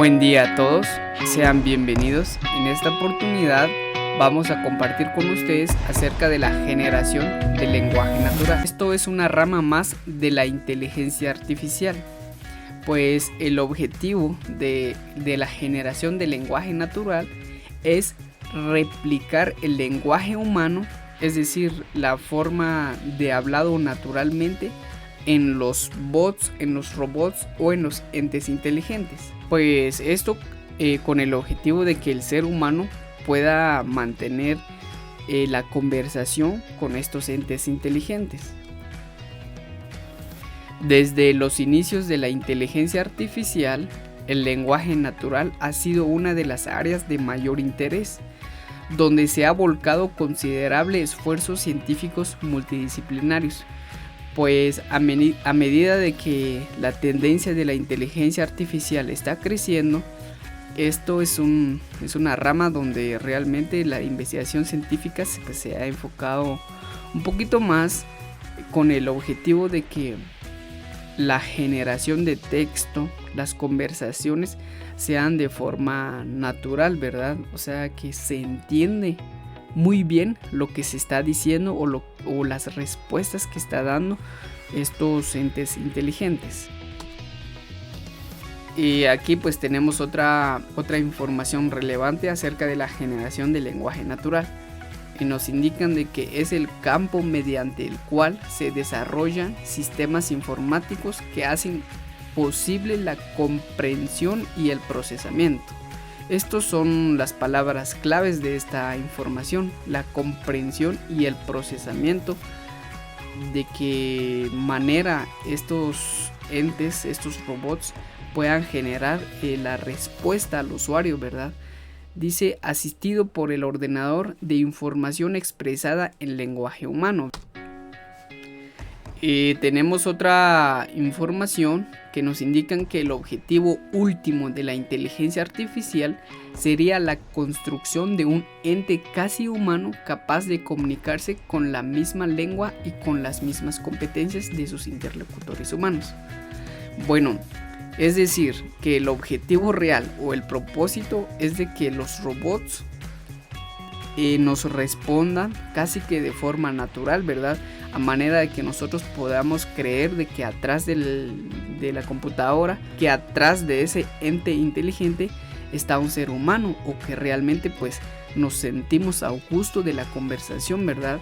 Buen día a todos, sean bienvenidos. En esta oportunidad vamos a compartir con ustedes acerca de la generación del lenguaje natural. Esto es una rama más de la inteligencia artificial, pues el objetivo de la generación del lenguaje natural es replicar el lenguaje humano, es decir, la forma de hablado naturalmente en los bots, en los robots o en los entes inteligentes. Pues esto con el objetivo de que el ser humano pueda mantener la conversación con estos entes inteligentes. Desde los inicios de la inteligencia artificial, el lenguaje natural ha sido una de las áreas de mayor interés, donde se ha volcado considerable esfuerzos científicos multidisciplinarios. Pues a medida de que la tendencia de la inteligencia artificial está creciendo, esto es una rama donde realmente la investigación científica se ha enfocado un poquito más con el objetivo de que la generación de texto, las conversaciones sean de forma natural, ¿verdad? O sea, que se entiende muy bien lo que se está diciendo o las respuestas que está dando estos entes inteligentes. Y aquí pues tenemos otra información relevante acerca de la generación del lenguaje natural, y nos indican de que es el campo mediante el cual se desarrollan sistemas informáticos que hacen posible la comprensión y el procesamiento. Estos son las palabras claves de esta información: la comprensión y el procesamiento. De qué manera estos entes, estos robots puedan generar la respuesta al usuario, ¿verdad? Dice, asistido por el ordenador de información expresada en lenguaje humano. Tenemos otra información que nos indican que el objetivo último de la inteligencia artificial sería la construcción de un ente casi humano capaz de comunicarse con la misma lengua y con las mismas competencias de sus interlocutores humanos. Bueno, es decir, que el objetivo real o el propósito es de que los robots nos respondan casi que de forma natural, ¿verdad? A manera de que nosotros podamos creer de que atrás de la computadora, que atrás de ese ente inteligente está un ser humano, o que realmente pues nos sentimos a gusto de la conversación, ¿verdad?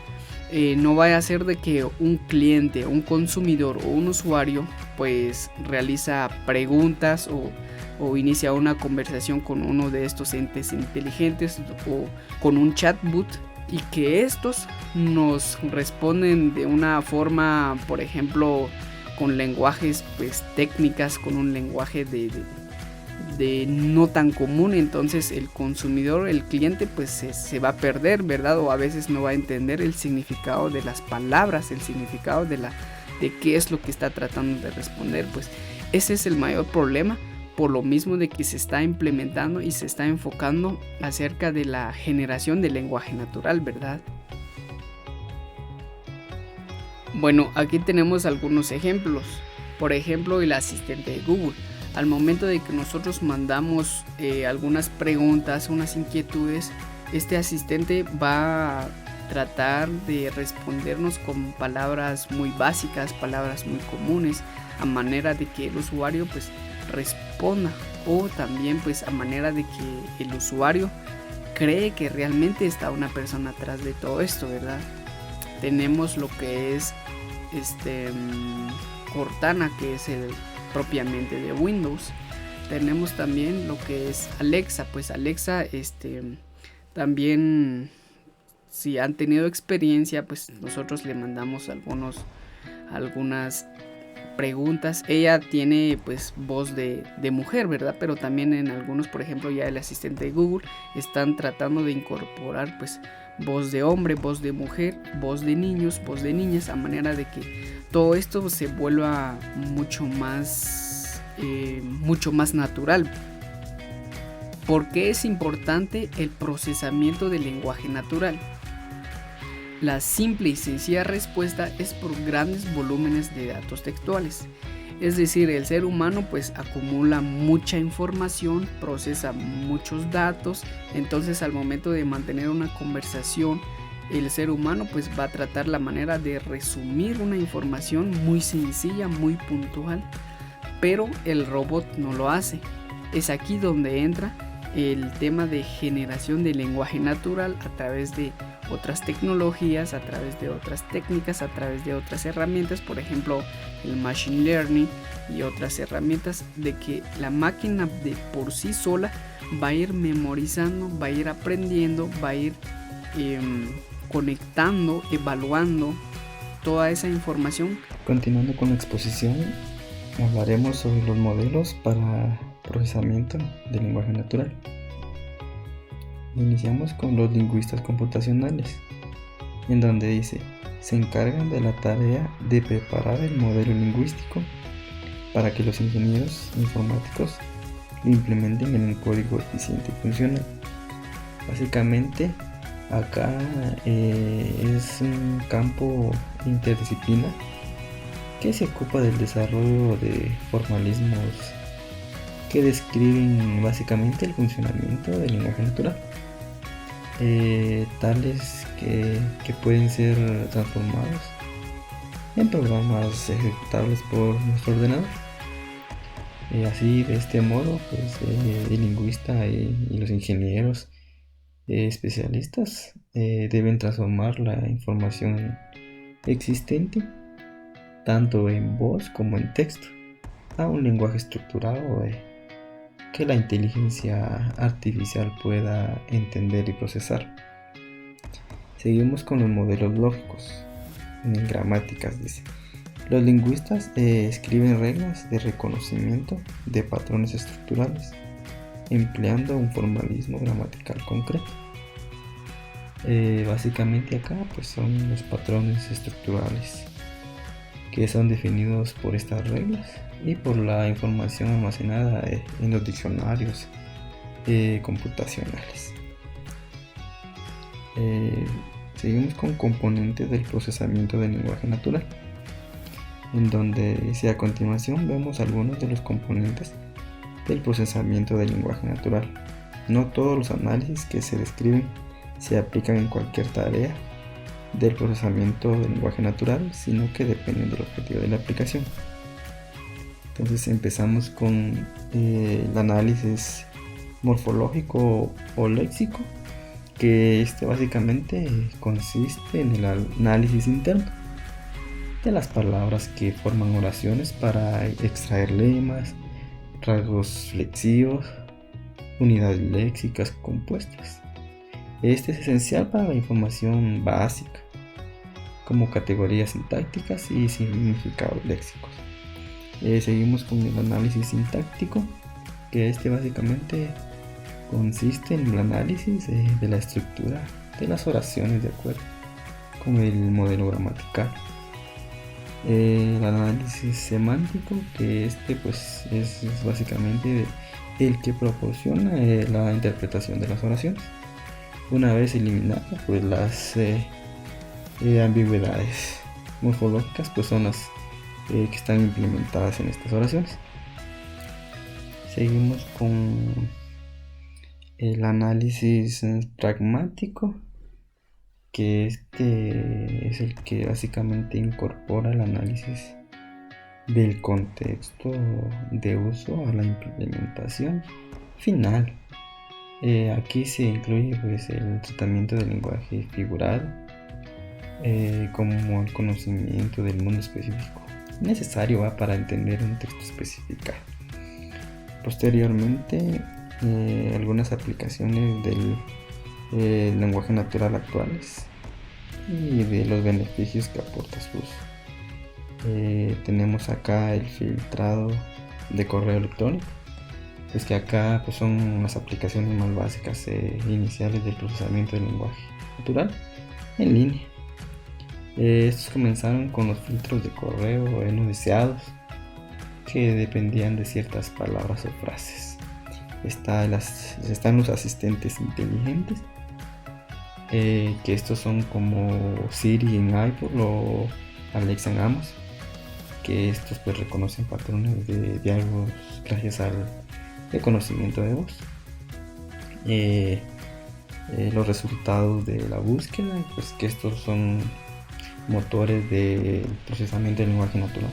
No vaya a ser de que un cliente, un consumidor o un usuario pues realiza preguntas o inicia una conversación con uno de estos entes inteligentes o con un chatbot, y que estos nos responden de una forma, por ejemplo, con lenguajes pues técnicas, con un lenguaje de no tan común. Entonces el consumidor, el cliente pues se va a perder, ¿verdad? O a veces no va a entender el significado de las palabras, el significado de qué es lo que está tratando de responder. Pues ese es el mayor problema, por lo mismo de que se está implementando y se está enfocando acerca de la generación del lenguaje natural, ¿verdad? Bueno, aquí tenemos algunos ejemplos. Por ejemplo, el asistente de Google. Al momento de que nosotros mandamos algunas preguntas, unas inquietudes, este asistente va a tratar de respondernos con palabras muy básicas, palabras muy comunes, a manera de que el usuario pues responda, o también pues a manera de que el usuario cree que realmente está una persona atrás de todo esto, ¿verdad? Tenemos lo que es Cortana, que es el propiamente de Windows. Tenemos también lo que es Alexa. Pues Alexa también, si han tenido experiencia, pues nosotros le mandamos algunas preguntas. Ella tiene pues voz de mujer, ¿verdad? Pero también en algunos, por ejemplo, ya el asistente de Google están tratando de incorporar pues voz de hombre, voz de mujer, voz de niños, voz de niñas, a manera de que todo esto se vuelva mucho más natural. ¿Por qué es importante el procesamiento del lenguaje natural? La simple y sencilla respuesta es por grandes volúmenes de datos textuales. Es decir, el ser humano pues acumula mucha información, procesa muchos datos, entonces al momento de mantener una conversación, el ser humano pues va a tratar la manera de resumir una información muy sencilla, muy puntual, pero el robot no lo hace. Es aquí donde entra el tema de generación de lenguaje natural a través de otras tecnologías, a través de otras técnicas, a través de otras herramientas, por ejemplo el machine learning y otras herramientas, de que la máquina de por sí sola va a ir memorizando, va a ir aprendiendo, va a ir conectando, evaluando toda esa información. Continuando con la exposición, hablaremos sobre los modelos para procesamiento del lenguaje natural. Iniciamos con los lingüistas computacionales, en donde dice: se encargan de la tarea de preparar el modelo lingüístico para que los ingenieros informáticos lo implementen en un código eficiente y funcional. Básicamente, acá es un campo interdisciplinar que se ocupa del desarrollo de formalismos que describen básicamente el funcionamiento del lenguaje natural, tales que pueden ser transformados en programas ejecutables por nuestro ordenador. Así, de este modo, pues, el lingüista y los ingenieros especialistas deben transformar la información existente, tanto en voz como en texto, a un lenguaje estructurado que la inteligencia artificial pueda entender y procesar. Seguimos con los modelos lógicos. En gramáticas dice: los lingüistas escriben reglas de reconocimiento de patrones estructurales, empleando un formalismo gramatical concreto. Básicamente acá pues son los patrones estructurales que son definidos por estas reglas y por la información almacenada en los diccionarios computacionales. Seguimos con componentes del procesamiento del lenguaje natural, en donde dice: a continuación vemos algunos de los componentes del procesamiento del lenguaje natural. No todos los análisis que se describen se aplican en cualquier tarea del procesamiento del lenguaje natural, sino que dependen del objetivo de la aplicación. Entonces empezamos con el análisis morfológico o léxico, que básicamente consiste en el análisis interno de las palabras que forman oraciones para extraer lemas, rasgos flexivos, unidades léxicas compuestas. Este es esencial para la información básica, como categorías sintácticas y significados léxicos. Seguimos con el análisis sintáctico, que básicamente consiste en el análisis de la estructura de las oraciones de acuerdo con el modelo gramatical. El análisis semántico, que pues es básicamente el que proporciona la interpretación de las oraciones, una vez eliminadas pues las ambigüedades morfológicas, pues son las que están implementadas en estas oraciones. Seguimos con el análisis pragmático, que es el que básicamente incorpora el análisis del contexto de uso a la implementación final. Aquí se incluye pues el tratamiento del lenguaje figurado, como el conocimiento del mundo específico necesario para entender un texto especificado. Posteriormente, algunas aplicaciones del lenguaje natural actuales y de los beneficios que aporta su uso. Tenemos acá el filtrado de correo electrónico, pues que acá pues son las aplicaciones más básicas iniciales del procesamiento del lenguaje natural en línea. Estos comenzaron con los filtros de correo no deseados, que dependían de ciertas palabras o frases. Están los asistentes inteligentes, que estos son como Siri en iPhone o Alexa en Amazon, que estos pues reconocen patrones de diálogos gracias al reconocimiento de voz. Los resultados de la búsqueda, pues que estos son motores de procesamiento del lenguaje natural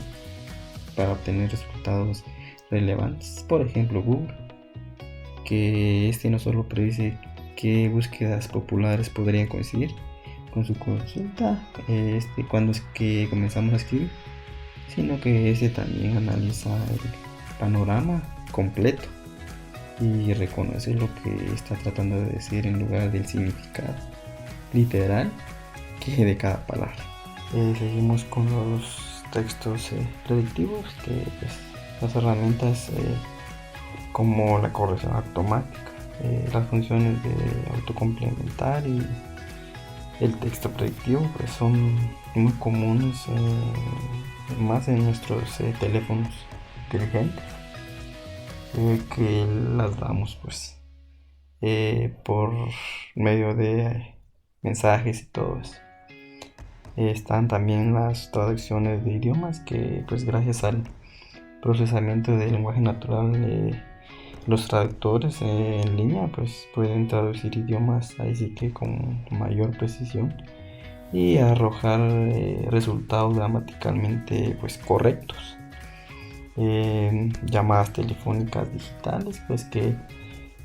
para obtener resultados relevantes. Por ejemplo, Google, que no solo predice qué búsquedas populares podrían coincidir con su consulta cuando es que comenzamos a escribir, sino que también analiza el panorama completo y reconoce lo que está tratando de decir en lugar del significado literal que de cada palabra. Seguimos con los textos predictivos, que pues, las herramientas como la corrección automática, las funciones de autocomplementar y el texto predictivo pues son muy comunes más en nuestros teléfonos inteligentes, que las damos pues por medio de mensajes y todo eso. Están también las traducciones de idiomas, que pues gracias al procesamiento del lenguaje natural los traductores en línea pues pueden traducir idiomas ahí sí que con mayor precisión y arrojar resultados gramaticalmente pues correctos. Llamadas telefónicas digitales, pues que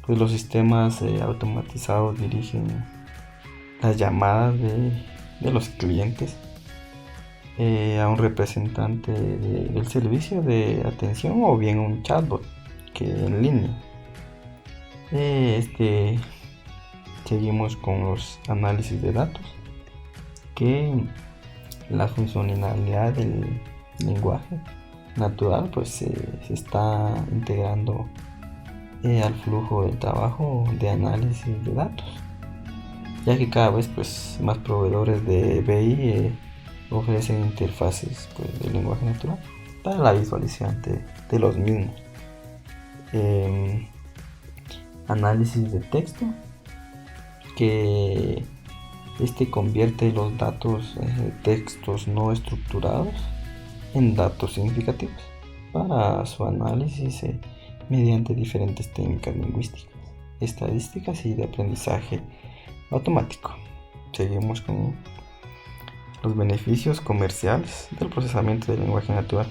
pues los sistemas automatizados dirigen las llamadas de los clientes a un representante del servicio de atención o bien un chatbot que en línea. Seguimos con los análisis de datos, que la funcionalidad del lenguaje natural pues se está integrando al flujo del trabajo de análisis de datos, ya que cada vez pues más proveedores de BI ofrecen interfaces pues, del lenguaje natural para la visualización de los mismos. Análisis de texto, que convierte los datos textos no estructurados en datos significativos para su análisis mediante diferentes técnicas lingüísticas, estadísticas y de aprendizaje automático. Seguimos con los beneficios comerciales del procesamiento del lenguaje natural.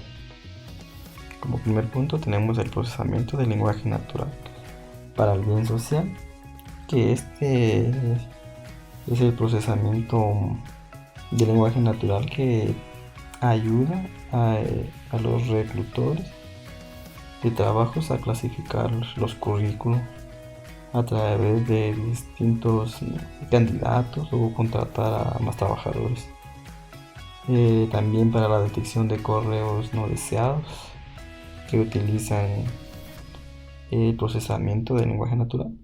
Como primer punto tenemos el procesamiento del lenguaje natural para el bien social, que es el procesamiento del lenguaje natural que ayuda a los reclutadores de trabajos a clasificar los currículos a través de distintos candidatos o contratar a más trabajadores. También para la detección de correos no deseados, que utilizan el procesamiento del lenguaje natural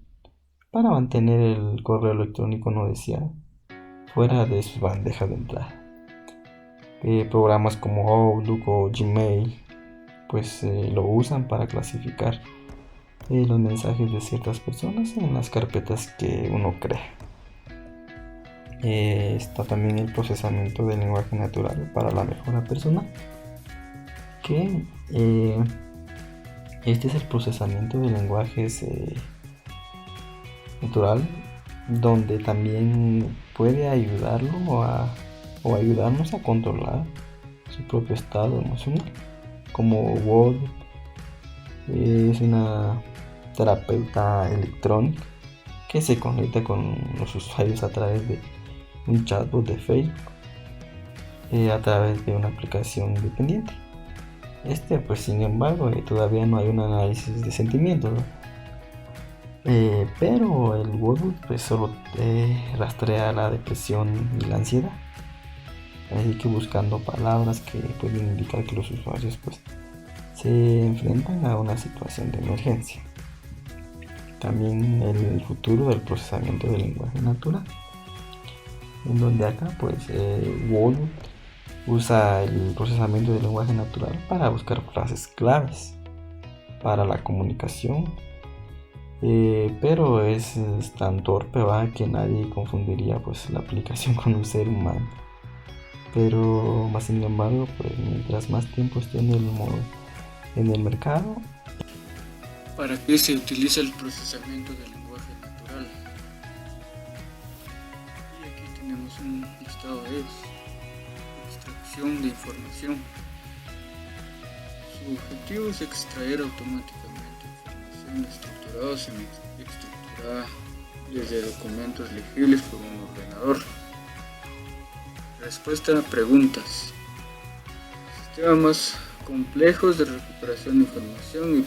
para mantener el correo electrónico no deseado fuera de sus bandejas de entrada. Programas como Outlook o Gmail pues lo usan para clasificar los mensajes de ciertas personas en las carpetas que uno crea. Está también el procesamiento del lenguaje natural para la mejora personal, que este es el procesamiento de lenguajes natural, donde también puede ayudarlo o ayudarnos a controlar su propio estado emocional, como Word es una terapeuta electrónica que se conecta con los usuarios a través de un chatbot de Facebook, a través de una aplicación independiente. Pues sin embargo todavía no hay un análisis de sentimientos, ¿no? Pero el Wordle pues solo rastrea la depresión y la ansiedad, así que buscando palabras que pueden indicar que los usuarios pues se enfrentan a una situación de emergencia. También el futuro del procesamiento del lenguaje natural, en donde acá pues Wordle usa el procesamiento del lenguaje natural para buscar frases claves para la comunicación, pero es tan torpe que nadie confundiría pues la aplicación con un ser humano. pero más sin embargo, pues mientras más tiempo esté en el mercado. ¿Para qué se utiliza el procesamiento del lenguaje natural? Y aquí tenemos un listado de extracción de información. Su objetivo es extraer automáticamente información estructurada o semi-estructurada desde documentos legibles por un ordenador. Respuesta a preguntas. Sistemas más complejos de recuperación de información y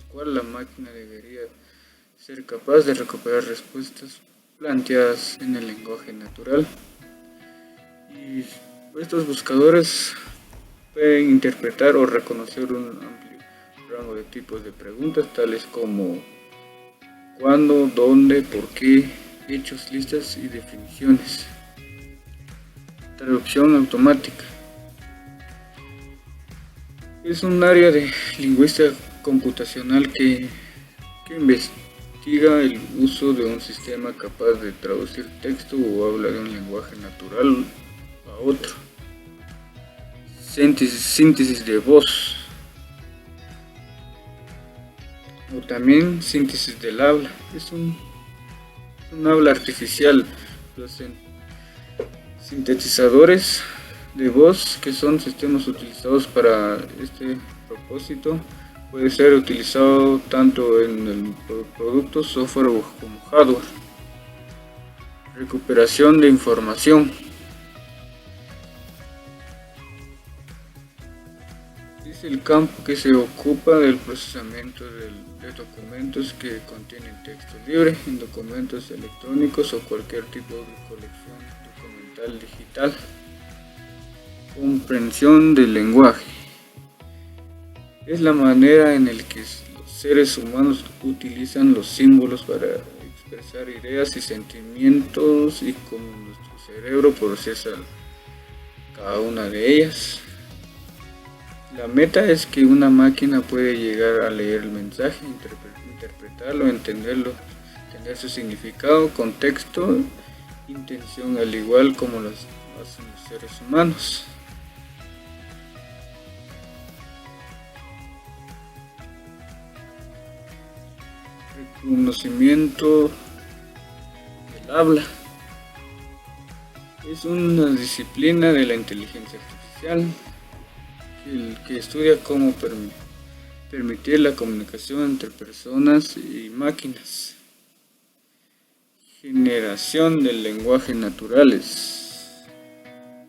cual la máquina debería ser capaz de recuperar respuestas planteadas en el lenguaje natural. Y estos buscadores pueden interpretar o reconocer un amplio rango de tipos de preguntas, tales como cuándo, dónde, por qué, hechos, listas y definiciones. Traducción automática. Es un área de lingüística computacional que investiga el uso de un sistema capaz de traducir texto o habla de un lenguaje natural a otro. Síntesis de voz, o también síntesis del habla. Es un habla artificial. Los sintetizadores de voz, que son sistemas utilizados para este propósito, puede ser utilizado tanto en el producto, software como hardware. Recuperación de información. Es el campo que se ocupa del procesamiento de documentos que contienen texto libre en documentos electrónicos o cualquier tipo de colección documental digital. Comprensión del lenguaje. Es la manera en la que los seres humanos utilizan los símbolos para expresar ideas y sentimientos y cómo nuestro cerebro procesa cada una de ellas. La meta es que una máquina puede llegar a leer el mensaje, interpretarlo, entender su significado, contexto, intención, al igual como lo hacen los seres humanos. Reconocimiento del habla. Es una disciplina de la inteligencia artificial que estudia cómo permitir la comunicación entre personas y máquinas. Generación del lenguaje naturales,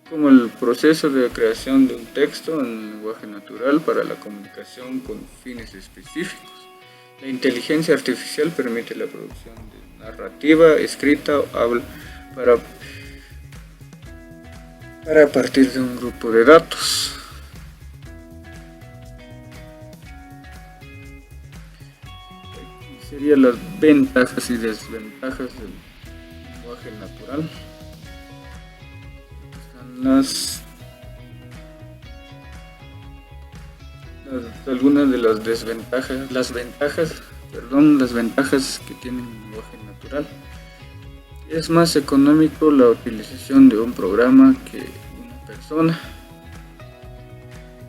como el proceso de creación de un texto en lenguaje natural para la comunicación con fines específicos. La inteligencia artificial permite la producción de narrativa escrita o habla para partir de un grupo de datos. Serían las ventajas y desventajas del lenguaje natural. Están algunas de las desventajas, las ventajas que tiene el lenguaje natural. Es más económico la utilización de un programa que una persona,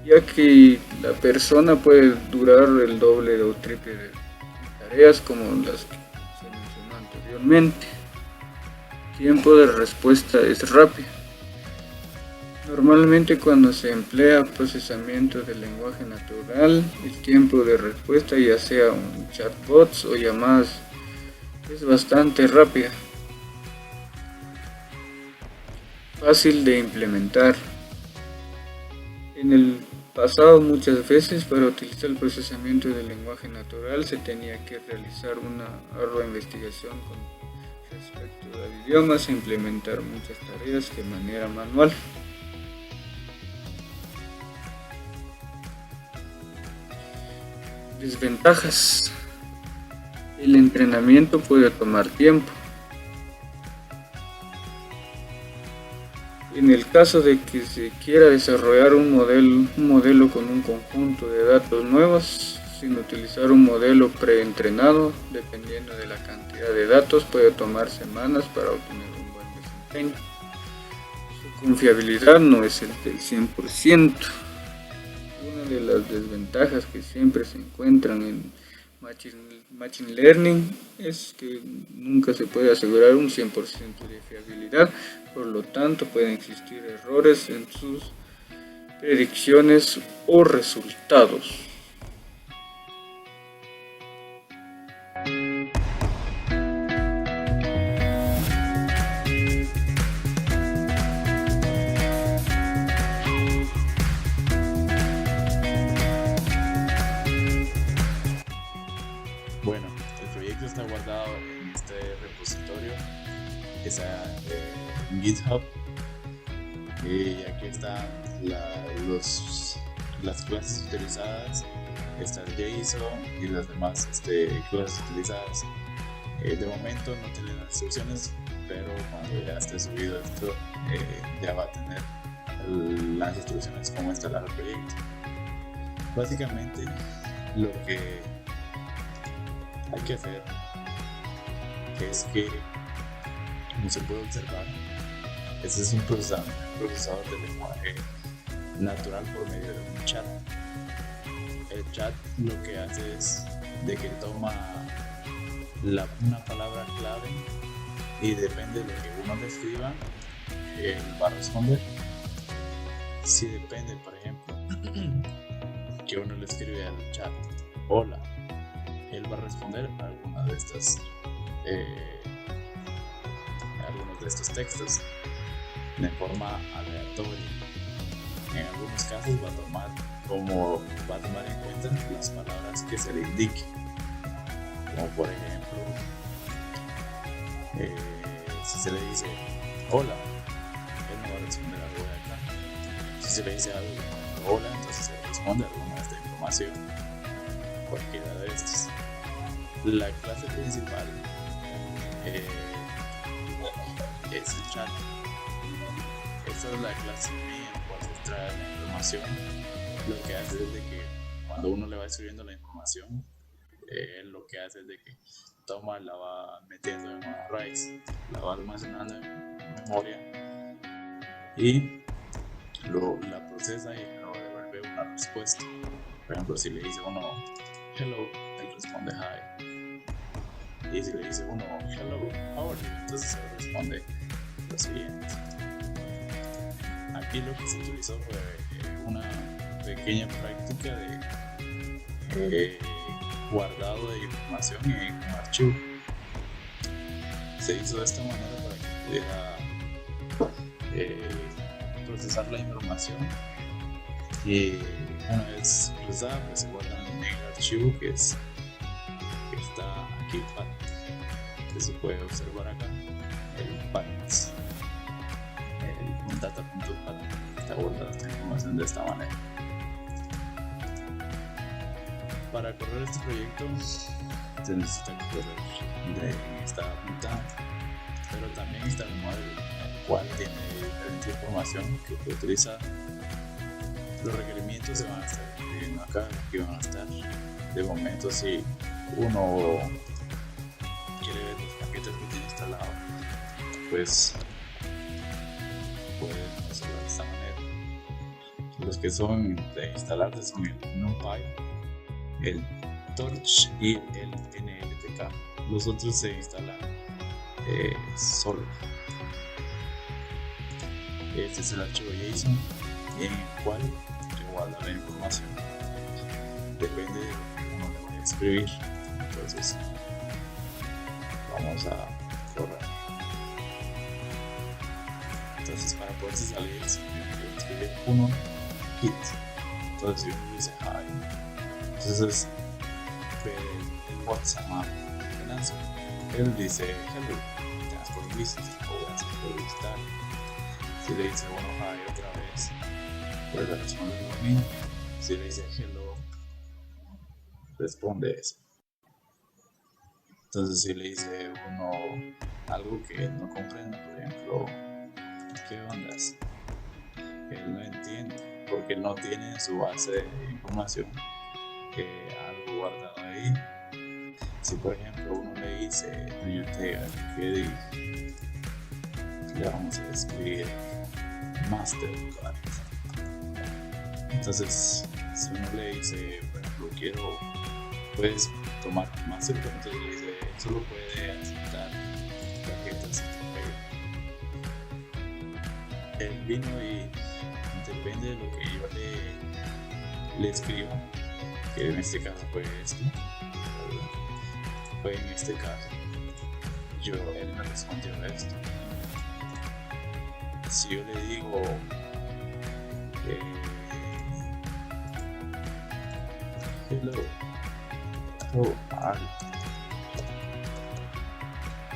ya que la persona puede durar el doble o triple de tareas como las que se mencionó anteriormente. Tiempo de respuesta es rápido. Normalmente cuando se emplea procesamiento del lenguaje natural, el tiempo de respuesta, ya sea un chatbot o llamadas, es bastante rápida. Fácil de implementar. En el pasado muchas veces para utilizar el procesamiento del lenguaje natural se tenía que realizar una ardua investigación con respecto al idioma e implementar muchas tareas de manera manual. Desventajas. El entrenamiento puede tomar tiempo. En el caso de que se quiera desarrollar un modelo con un conjunto de datos nuevos, sin utilizar un modelo preentrenado, dependiendo de la cantidad de datos, puede tomar semanas para obtener un buen desempeño. Su confiabilidad no es el del 100%. Una de las desventajas que siempre se encuentran en Machine Learning es que nunca se puede asegurar un 100% de fiabilidad, por lo tanto pueden existir errores en sus predicciones o resultados. Bueno, el proyecto está guardado en este repositorio, en GitHub. Y aquí están las clases utilizadas, está el JSON y las demás clases utilizadas. De momento no tiene las instrucciones, pero cuando ya esté subido esto, ya va a tener las instrucciones cómo instalar el proyecto. Básicamente, lo que hay que hacer es que, como se puede observar, este es un procesador de lenguaje natural por medio de un chat. El chat lo que hace es de que toma una palabra clave y depende de lo que uno le escriba, él va a responder. Si depende, por ejemplo, que uno le escribe al chat hola, él va a responder a algunos de estos textos de forma aleatoria. En algunos casos va a tomar en cuenta las palabras que se le indiquen, como por ejemplo si se le dice hola, él no va a responder algo de acá. Si se le dice algo hola, entonces se le responde alguna de esta información, cualquiera de estos. La clase principal es el chat. Esta es la clase en la cual se extrae la información. Lo que hace es de que cuando uno le va escribiendo la información, lo que hace es de que la va metiendo en un arrays, la va almacenando en memoria y la procesa y luego devuelve una respuesta. Por ejemplo, si le dice uno hello, él responde hi. Y si le dice uno hello, how are you, entonces él responde lo siguiente. Aquí lo que se utilizó fue una pequeña práctica de guardado de información en un archivo. Se hizo de esta manera para que pudiera procesar la información y una vez procesada pues se guarda en el archivo que está aquí, que se puede observar acá, el path, el data.path, está guardada esta información de esta manera. Para correr este proyecto se necesita correr de esta ruta, pero también está el modelo, el cual tiene diferente información que puede utilizar. Los requerimientos se van a estar escribiendo acá, aquí van a estar. De momento, si uno quiere ver los paquetes que tiene instalado, pues puede hacerlo de esta manera. Los que son de instalarse son el NumPy, el Torch y el NLTK. Los otros se instalan solo. Este es el archivo JSON en el cual se guarda la información. Depende de lo que uno le vaya a escribir. Entonces vamos a correr. Entonces para poderse salir simplemente escribir uno hit. Entonces si uno dice hi, entonces el WhatsApp de Nancy, él dice hello, gracias por visitar o gracias por visitar. Si le dice uno hi otra vez, pues le responde lo mismo. Si le dice hello, responde eso. Entonces si le dice uno algo que no comprende, por ejemplo, ¿qué ondas? Él no entiende porque no tiene en su base de información algo guardado ahí. Si por ejemplo uno le dice do you take a le vamos a escribir master card. Entonces, si uno le dice, por ejemplo, puedes tomar Mastercard, entonces le dice, solo puede aceptar tarjetas de él vino y depende de lo que yo le escriba, que en este caso fue esto, ¿verdad? Fue en este caso, él me respondió a esto. Si yo le digo hello, Al,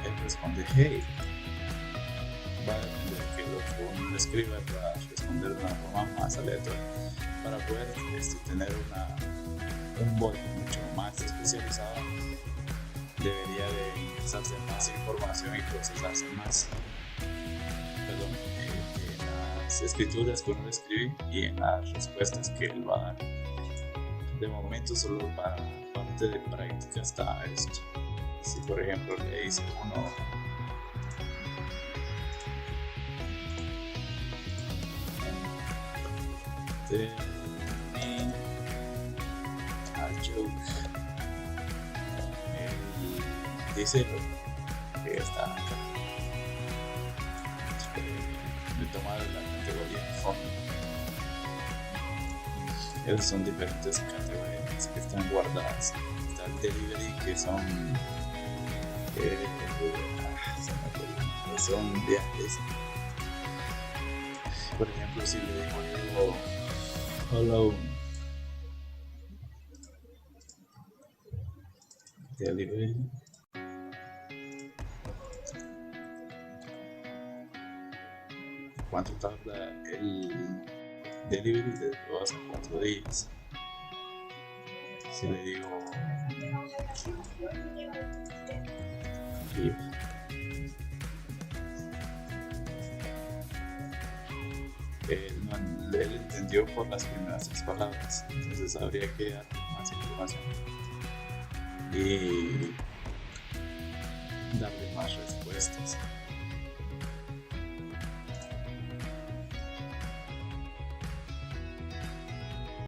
él responde hey, va a depender de que lo que uno le escriba para responder de una forma más aleatoria, para poder tener un bot mucho más especializado. Debería de ingresarse más información y procesarse más, en las escrituras que uno le escribe y en las respuestas que él va a dar. De momento, solo para parte de práctica está esto. Si por ejemplo le dice uno a joke, dice que está acá. Me tomaron la categoría fun. Esas son diferentes categorías que están guardadas. Está el delivery, que son viajes. Por ejemplo, si le digo yo hello delivery, ¿cuánto tarda el delivery? De 2 a 4 días. Si le digo él entendió por las primeras 3 palabras, entonces habría que dar más información y darle más respuestas.